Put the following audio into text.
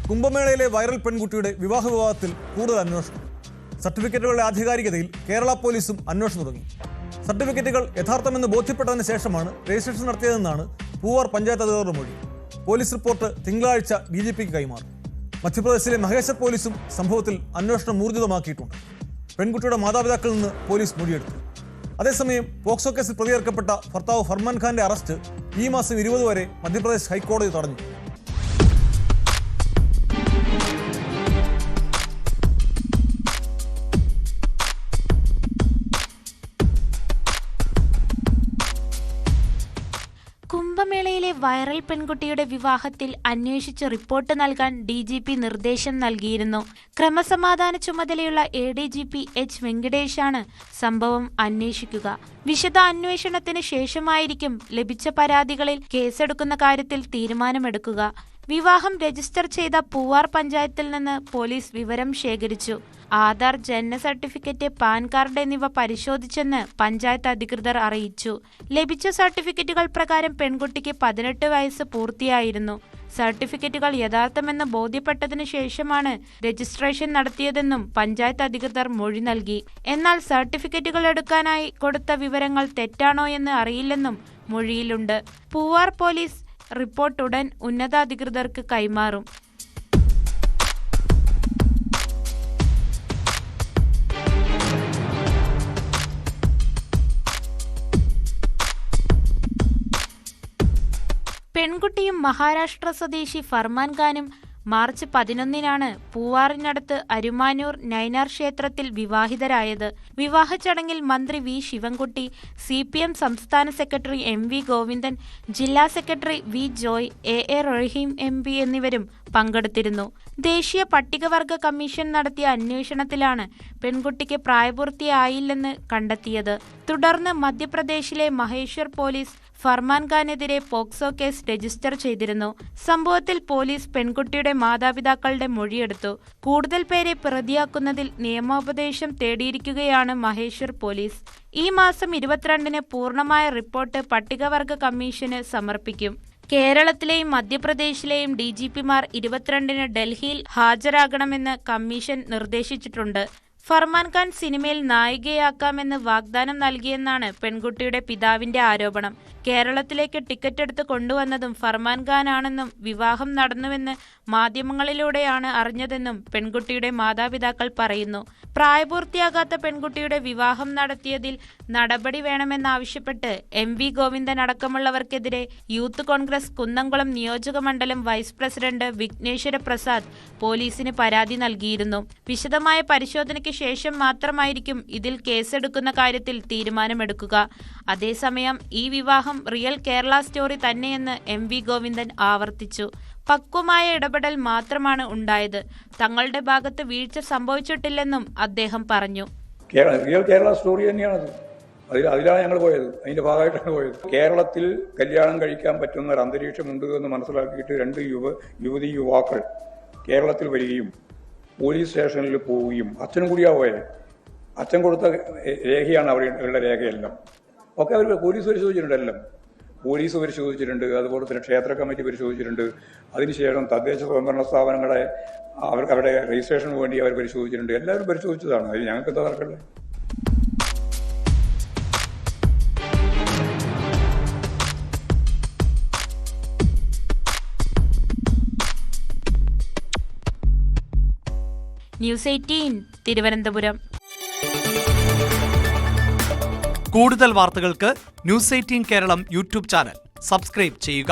കുംഭമേളയിലെ viral പെൺകുട്ടിയുടെ വിവാഹ വിവാദത്തിൽ കൂടുതൽ അന്വേഷണം. സർട്ടിഫിക്കറ്റുകളുടെ ആധികാരികതയിൽ കേരള പോലീസും അന്വേഷണം തുടങ്ങി. സർട്ടിഫിക്കറ്റുകൾ യഥാർത്ഥമെന്ന് ബോധ്യപ്പെട്ടതിന് ശേഷമാണ് രജിസ്ട്രേഷൻ നടത്തിയതെന്നാണ് പൂവാർ പഞ്ചായത്ത് അധികൃതരുടെ മൊഴി. പോലീസ് റിപ്പോർട്ട് തിങ്കളാഴ്ച DGPക്ക് കൈമാറും. മധ്യപ്രദേശിലെ മഹേശ്വർ പോലീസും സംഭവത്തിൽ അന്വേഷണം ഊർജിതമാക്കിയിട്ടുണ്ട്. പെൺകുട്ടിയുടെ മാതാപിതാക്കളിൽ നിന്ന് പോലീസ് മൊഴിയെടുത്തു. അതേസമയം പോക്സോ കേസിൽ പ്രതിയേർക്കപ്പെട്ട ഭർത്താവ് ഫർമാൻ ഖാന്റെ അറസ്റ്റ് ഈ മാസം 20 വരെ മധ്യപ്രദേശ് ഹൈക്കോടതി തടഞ്ഞു. കുംഭമേളയിലെ വൈറൽ പെൺകുട്ടിയുടെ വിവാഹത്തിൽ അന്വേഷിച്ച് റിപ്പോർട്ട് നൽകാൻ DGP നിർദ്ദേശം നൽകിയിരുന്നു. ക്രമസമാധാന ചുമതലയുള്ള ADGP H. വെങ്കടേഷാണ് സംഭവം അന്വേഷിക്കുക. വിശദ അന്വേഷണത്തിന് ശേഷമായിരിക്കും ലഭിച്ച പരാതികളിൽ കേസെടുക്കുന്ന കാര്യത്തിൽ തീരുമാനമെടുക്കുക. വിവാഹം രജിസ്റ്റർ ചെയ്ത പൂവാർ പഞ്ചായത്തിൽ നിന്ന് പോലീസ് വിവരം ശേഖരിച്ചു. ആധാർ, ജനന സർട്ടിഫിക്കറ്റ്, പാൻ കാർഡ് എന്നിവ പരിശോധിച്ചെന്ന് പഞ്ചായത്ത് അധികൃതർ അറിയിച്ചു. ലഭിച്ച സർട്ടിഫിക്കറ്റുകൾ പ്രകാരം പെൺകുട്ടിക്ക് 18 വയസ്സ് പൂർത്തിയായിരുന്നു. സർട്ടിഫിക്കറ്റുകൾ യഥാർത്ഥമെന്ന് ബോധ്യപ്പെട്ടതിനു ശേഷമാണ് രജിസ്ട്രേഷൻ നടത്തിയതെന്നും പഞ്ചായത്ത് അധികൃതർ മൊഴി നൽകി. എന്നാൽ സർട്ടിഫിക്കറ്റുകൾ എടുക്കാനായി കൊടുത്ത വിവരങ്ങൾ തെറ്റാണോ എന്ന് അറിയില്ലെന്നും മൊഴിയിലുണ്ട്. പൂവാർ പോലീസ് റിപ്പോർട്ട് ഉടൻ ഉന്നതാധികൃതർക്ക് കൈമാറും. പെൺകുട്ടിയും മഹാരാഷ്ട്ര സ്വദേശി ഫർമാൻ ഖാനും മാർച്ച് 11-നാണ് പൂവാറിനടുത്ത് അരുമാനൂർ നൈനാർ ക്ഷേത്രത്തിൽ വിവാഹിതരായത്. വിവാഹ ചടങ്ങിൽ മന്ത്രി V. ശിവൻകുട്ടി, CPM സംസ്ഥാന സെക്രട്ടറി MV ഗോവിന്ദൻ, ജില്ലാ സെക്രട്ടറി V. ജോയ്, AA റഹീം MP എന്നിവരും പങ്കെടുത്തിരുന്നു. ദേശീയ പട്ടികവർഗ കമ്മീഷൻ നടത്തിയ അന്വേഷണത്തിലാണ് പെൺകുട്ടിക്ക് പ്രായപൂർത്തിയായില്ലെന്ന് കണ്ടെത്തിയത്. തുടർന്ന് മധ്യപ്രദേശിലെ മഹേശ്വർ പോലീസ് ഫർമാൻ ഖാനെതിരെ പോക്സോ കേസ് രജിസ്റ്റർ ചെയ്തിരുന്നു. സംഭവത്തിൽ പോലീസ് പെൺകുട്ടിയുടെ മാതാപിതാക്കളുടെ മൊഴിയെടുത്തു. കൂടുതൽ പേരെ പ്രതിയാക്കുന്നതിൽ നിയമോപദേശം തേടിയിരിക്കുകയാണ് മഹേശ്വർ പോലീസ്. ഈ മാസം 22-ന് പൂർണ്ണമായ റിപ്പോർട്ട് പട്ടികവർഗ കമ്മീഷന് സമർപ്പിക്കും. കേരളത്തിലെയും മധ്യപ്രദേശിലെയും DGPമാർ 22-ന് ഡൽഹിയിൽ ഹാജരാകണമെന്ന് കമ്മീഷൻ നിർദ്ദേശിച്ചിട്ടുണ്ട്. ഫർമാൻ ഖാൻ സിനിമയിൽ നായികയാക്കാമെന്ന് വാഗ്ദാനം നൽകിയെന്നാണ് പെൺകുട്ടിയുടെ പിതാവിന്റെ ആരോപണം. കേരളത്തിലേക്ക് ടിക്കറ്റ് എടുത്ത് കൊണ്ടുവന്നതും ഫർമാൻ ഖാനാണെന്നും വിവാഹം നടന്നുവെന്ന് മാധ്യമങ്ങളിലൂടെയാണ് അറിഞ്ഞതെന്നും പെൺകുട്ടിയുടെ മാതാപിതാക്കൾ പറയുന്നു. പ്രായപൂർത്തിയാകാത്ത പെൺകുട്ടിയുടെ വിവാഹം നടത്തിയതിൽ നടപടി വേണമെന്നാവശ്യപ്പെട്ട് MV ഗോവിന്ദൻ അടക്കമുള്ളവർക്കെതിരെ യൂത്ത് കോൺഗ്രസ് കുന്നംകുളം നിയോജക മണ്ഡലം വൈസ് പ്രസിഡന്റ് വിഘ്നേശ്വര പ്രസാദ് പോലീസിന് പരാതി നൽകിയിരുന്നു. വിശദമായ പരിശോധനയ്ക്ക് ശേഷം മാത്രമായിരിക്കും ഇതിൽ കേസെടുക്കുന്ന കാര്യത്തിൽ തീരുമാനമെടുക്കുക. അതേസമയം ഈ വിവാഹം റിയൽ കേരള സ്റ്റോറി തന്നെയെന്ന് MV ഗോവിന്ദൻ ആവർത്തിച്ചു. പക്വമായ ഇടപെടൽ മാത്രമാണ് ഉണ്ടായത്. തങ്ങളുടെ ഭാഗത്ത് വീഴ്ച സംഭവിച്ചിട്ടില്ലെന്നും അദ്ദേഹം പറഞ്ഞു. റിയൽ കേരള സ്റ്റോറി തന്നെയാണത്. അതിലാണ് ഞങ്ങൾ പോയത്. അതിന്റെ ഭാഗമായിട്ടാണ് പോയത്. കേരളത്തിൽ കല്യാണം കഴിക്കാൻ പറ്റുന്ന ഒരു അന്തരീക്ഷമുണ്ട് എന്ന് മനസ്സിലാക്കിയിട്ട് 2 യുവാക്കൾ കേരളത്തിൽ വരികയും പോലീസ് സ്റ്റേഷനിൽ പോവുകയും അച്ഛനും കൂടിയാ പോയത്. അച്ഛൻ കൊടുത്ത രേഖയാണ് അവരുടെ രേഖയെല്ലാം. ഒക്കെ അവർ പോലീസ് പരിശോധിച്ചിട്ടുണ്ട്. എല്ലാം പോലീസ് പരിശോധിച്ചിട്ടുണ്ട്. അതുപോലെ തന്നെ ക്ഷേത്ര കമ്മിറ്റി പരിശോധിച്ചിട്ടുണ്ട്. അതിനുശേഷം തദ്ദേശ സ്വയംഭരണ സ്ഥാപനങ്ങളെ അവരുടെ രജിസ്ട്രേഷന് വേണ്ടി അവർ പരിശോധിച്ചിട്ടുണ്ട്. എല്ലാവരും പരിശോധിച്ചതാണ്. അതിൽ ഞങ്ങൾക്ക് എന്താ തർക്കമില്ല. ന്യൂസ് 18 തിരുവനന്തപുരം. കൂടുതൽ വാർത്തകൾക്ക് news 18 Keralam YouTube channel subscribe ചെയ്യുക.